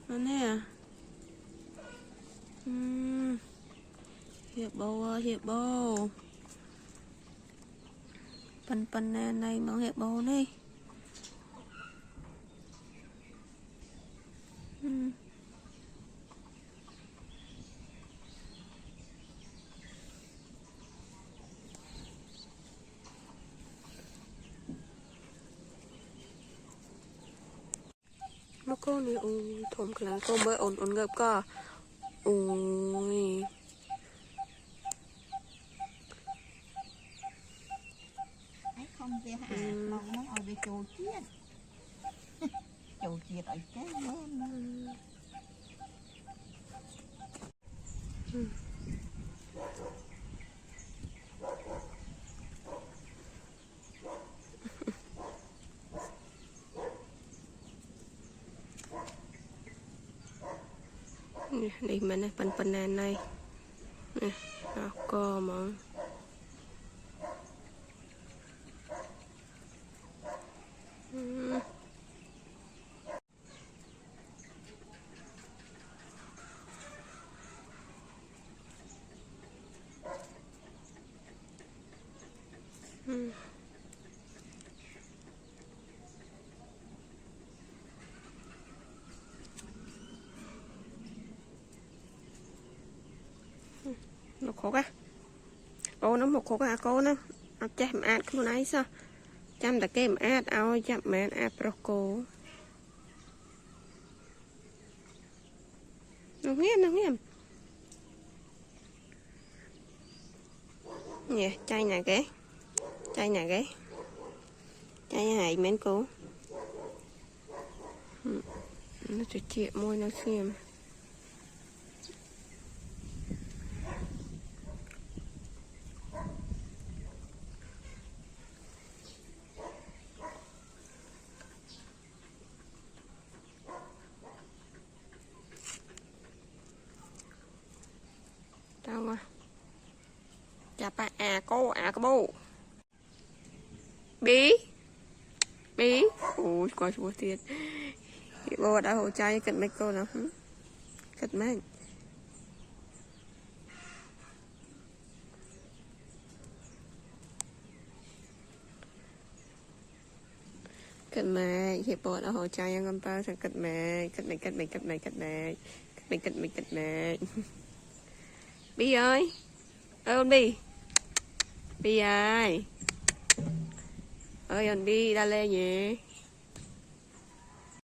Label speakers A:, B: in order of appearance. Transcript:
A: nó nè. Hiệp bầu ơi, hiệp bầu. Phần này mong hiệp bầu đi. Mà cô này thồm cái là cô mới ổn ngợp co. Ôi.
B: Không kia hả? Mong nó ở đây chồ chiết. Chồ chiết ở cái lên.
A: Đi mà này phần này nè, co mà một khúc á cô nó một khúc á cô nó chắc mà ăn cái này sao chăm ta kem ăn ao chăm mẹ ăn pro cô nó nghiêm nè chai này cái chai này mến cô nó chỉ chịu môi nó xem đâu mà chả pa cô bố bí ui quá chúa thiệt bố đã hồ trai cận mấy cô nào cận mấy cận mày hiệp bộ đã hồ trai con tao sẽ cận mày Bi ơi con Bi ơi ơi con Bi ra lên nhỉ